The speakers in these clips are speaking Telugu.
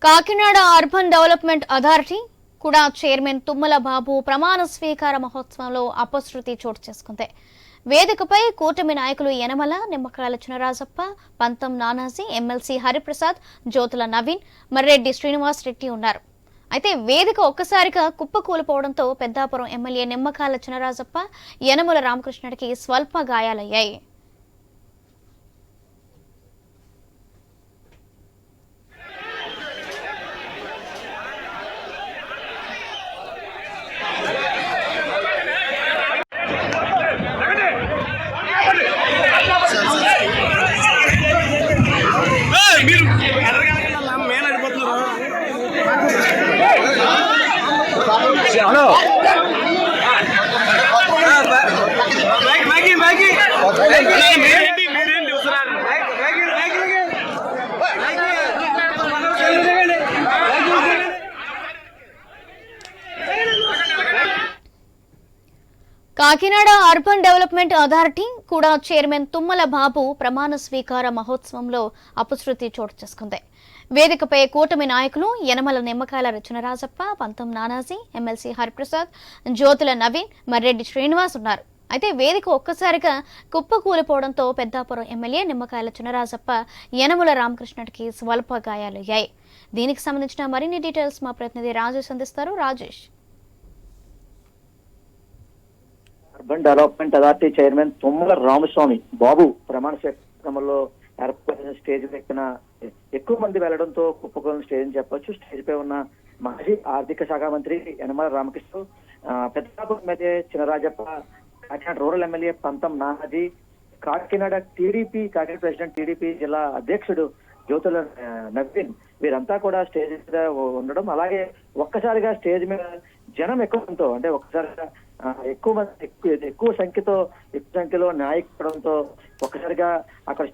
కాకినాడ అర్బన్ డెవలప్మెంట్ అథారిటీ కూడా చైర్మన్ తుమ్మల బాబు ప్రమాణ స్వీకార మహోత్సవంలో అపశృతి చోటు చేసుకుంది. వేదికపై కూటమి నాయకులు యనమల, నిమ్మకాయల చినరాజప్ప, పంతం నానాజీ, ఎమ్మెల్సీ హరిప్రసాద్, జ్యోతుల నవీన్, మర్రెడ్డి శ్రీనివాస్ రెడ్డి ఉన్నారు. అయితే వేదిక ఒక్కసారిగా కుప్పకూలిపోవడంతో పెద్దాపురం ఎమ్మెల్యే నిమ్మకాయల చినరాజప్ప, యనమల రామకృష్ణుడికి స్వల్ప గాయాలయ్యాయి. Hello Kakinada urban development authority కూడా చైర్మన్ తుమ్మల బాబు ప్రమాణ స్వీకార మహోత్సవంలో అపశృతి చోటు చేసుకుంది. వేదికపై కూటమి నాయకులు యనమల, నిమ్మకాయల చినరాజప్ప, పంతం నానాజీ, ఎమ్మెల్సీ హరిప్రసాద్, జ్యోతుల నవీన్, మర్రెడ్డి శ్రీనివాస్ ఉన్నారు. అయితే వేదిక ఒక్కసారిగా కుప్పకూలిపోవడంతో పెద్దాపురం ఎమ్మెల్యే నిమ్మకాయల చినరాజప్ప, యనమల రామకృష్ణుడికి స్వల్ప గాయాలయ్యాయి. దీనికి సంబంధించిన మరిన్ని డీటెయిల్స్ మా ప్రతినిధి రాజేష్ అందిస్తారు. Rajesh, urban development authority chairman Tummala Ramaswamy Babu ప్రమాణ స్వీకారంలో ఏర్పడిన స్టేజ్ ఎక్కిన ఎక్కువ మంది వెళ్లడంతో కుప్పకూలిన స్టేజ్ అని చెప్పొచ్చు. స్టేజ్ పై ఉన్న మాజీ ఆర్థిక శాఖ మంత్రి Yanamala Ramakrishna, Peddapuram MLA Chinarajappa, Kakinada rural MLA పంతం నానాజీ, కాకినాడ ప్రెసిడెంట్ టీడీపీ జిల్లా అధ్యక్షుడు జ్యోతుల నవీన్, వీరంతా కూడా స్టేజ్ మీద ఉండడం, అలాగే ఒక్కసారిగా స్టేజ్ మీద జనం ఎక్కువడంతో, అంటే ఒక్కసారిగా ఎక్కువ సంఖ్యలో నాయకుడంతో ఒక్కసారిగా అక్కడ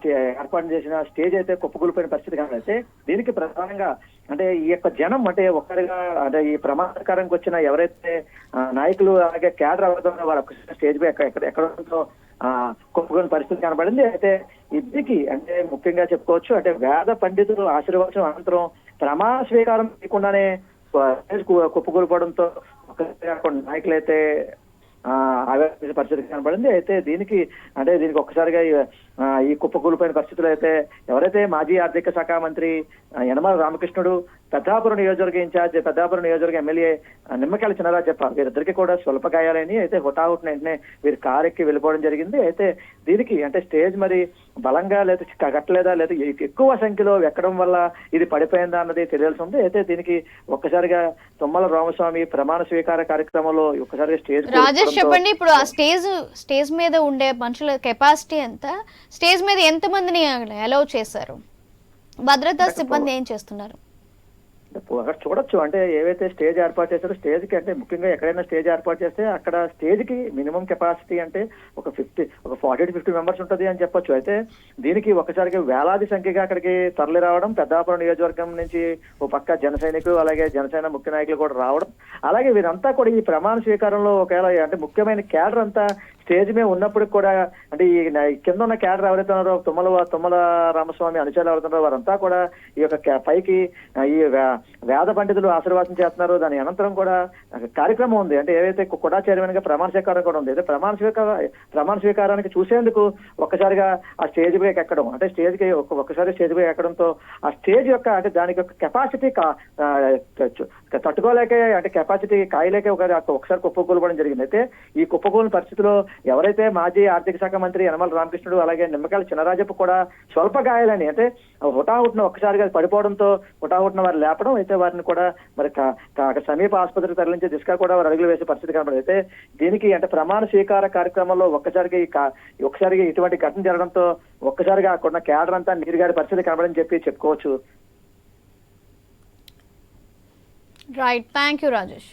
ఏర్పాటు చేసిన స్టేజ్ అయితే కుప్పకూలిపోయిన పరిస్థితి కనబడితే, దీనికి ప్రధానంగా అంటే ఈ యొక్క జనం అంటే ఒక్కరిగా అంటే ఈ ప్రమాదకరంగా వచ్చిన ఎవరైతే నాయకులు అలాగే క్యాడర్ అవుతుందో వారు ఒక్కసారి స్టేజ్ పై ఎక్కడంతో కుప్పకూలిన పరిస్థితి కనబడింది. అయితే దీనికి అంటే ముఖ్యంగా చెప్పుకోవచ్చు, అంటే వేద పండితులు ఆశీర్వచనం అనంతరం ప్రమాణ స్వీకారం చేయకుండానే కుప్పకూలిపోవడంతో నాయకులైతే ఆవేశ పరిస్థితి కనబడింది. అయితే దీనికి ఒక్కసారిగా ఈ కుప్పకూలిపోయిన పరిస్థితులు అయితే ఎవరైతే మాజీ ఆర్థిక శాఖ మంత్రి యనమల రామకృష్ణుడు, పెద్దాపురం నియోజకవర్గ ఇన్ఛార్జ్, పెద్దాపురం నియోజకవర్గ ఎమ్మెల్యే నిమ్మకాయల చినరాజప్ప, వీరిద్దరికి కూడా స్వల్ప గాయాలని అయితే హుటాహుటిన వెంటనే వీరు కారెక్కి వెళ్ళిపోవడం జరిగింది. అయితే దీనికి అంటే స్టేజ్ మరి బలంగా లేదా కట్టలేదా లేదా ఎక్కువ సంఖ్యలో ఎక్కడం వల్ల ఇది పడిపోయిందా అన్నది తెలియాల్సి ఉంది. అయితే దీనికి ఒక్కసారిగా తుమ్మల రామస్వామి ప్రమాణ స్వీకార కార్యక్రమంలో ఒక్కసారిగా స్టేజ్ చెప్పండి. ఇప్పుడు ఆ స్టేజ్ మీద ఉండే మనుషుల కెపాసిటీ ఎంత, స్టేజ్ మీద ఎంత మందిని అలౌ చేశారు, భద్రతా సిబ్బంది ఏం చేస్తున్నారు? అక్కడ చూడొచ్చు, అంటే ఏవైతే స్టేజ్ ఏర్పాటు చేశారో స్టేజ్ కి అంటే ముఖ్యంగా ఎక్కడైనా స్టేజ్ ఏర్పాటు చేస్తే అక్కడ స్టేజ్ కి మినిమం కెపాసిటీ అంటే ఒక 40 to 50 మెంబర్స్ ఉంటుంది అని చెప్పొచ్చు. అయితే దీనికి ఒకసారిగా వేలాది సంఖ్యగా అక్కడికి తరలి రావడం, పెద్దాపురం నియోజకవర్గం నుంచి ఓ పక్క జన సైనికులు అలాగే జనసేన ముఖ్య నాయకులు కూడా రావడం, అలాగే వీరంతా కూడా ఈ ప్రమాణ స్వీకారంలో ఒకవేళ అంటే ముఖ్యమైన క్యాడర్ అంతా స్టేజ్ మీద ఉన్నప్పటికి కూడా అంటే ఈ కింద ఉన్న క్యాడర్ ఎవరైతే ఉన్నారో తుమ్మల రామస్వామి అనుచరులు ఎవరుతున్నారో వారంతా కూడా ఈ యొక్క పైకి ఈ వేద పండితులు ఆశీర్వాదం చేస్తున్నారు. దాని అనంతరం కూడా కార్యక్రమం ఉంది, అంటే ఏవైతే కూడా చైర్మన్ గా ప్రమాణ స్వీకారం కూడా ఉంది. అయితే ప్రమాణ స్వీకారానికి చూసేందుకు ఒక్కసారిగా ఆ స్టేజ్ పైకి ఎక్కడం, అంటే ఒక్కసారి స్టేజ్ పైకి ఎక్కడంతో ఆ స్టేజ్ యొక్క అంటే దానికి యొక్క కెపాసిటీ తట్టుకోలేక అంటే కెపాసిటీ కాయలేక ఒకసారి కుప్పకూలిపోవడం జరిగింది. అయితే ఈ కుప్పకూలిన పరిస్థితిలో ఎవరైతే మాజీ ఆర్థిక శాఖ మంత్రి యనమల రామకృష్ణుడు అలాగే నిమ్మకాయల చినరాజప్ప కూడా స్వల్ప గాయాలని అంటే హుటాహుటిన ఒక్కసారిగా పడిపోవడంతో హుటాహుటిన వారు లేపడం, అయితే వారిని కూడా మరి సమీప ఆసుపత్రికి తరలించే దిశగా కూడా వారు అడుగులు వేసే పరిస్థితి కనబడింది. అయితే దీనికి అంటే ప్రమాణ స్వీకార కార్యక్రమంలో ఒక్కసారిగా ఇటువంటి ఘటన జరగడంతో ఒక్కసారిగా అక్కడ క్యాడర్ అంతా నీరుగారి పరిస్థితి కనబడని చెప్పుకోవచ్చు. Right, thank you Rajesh.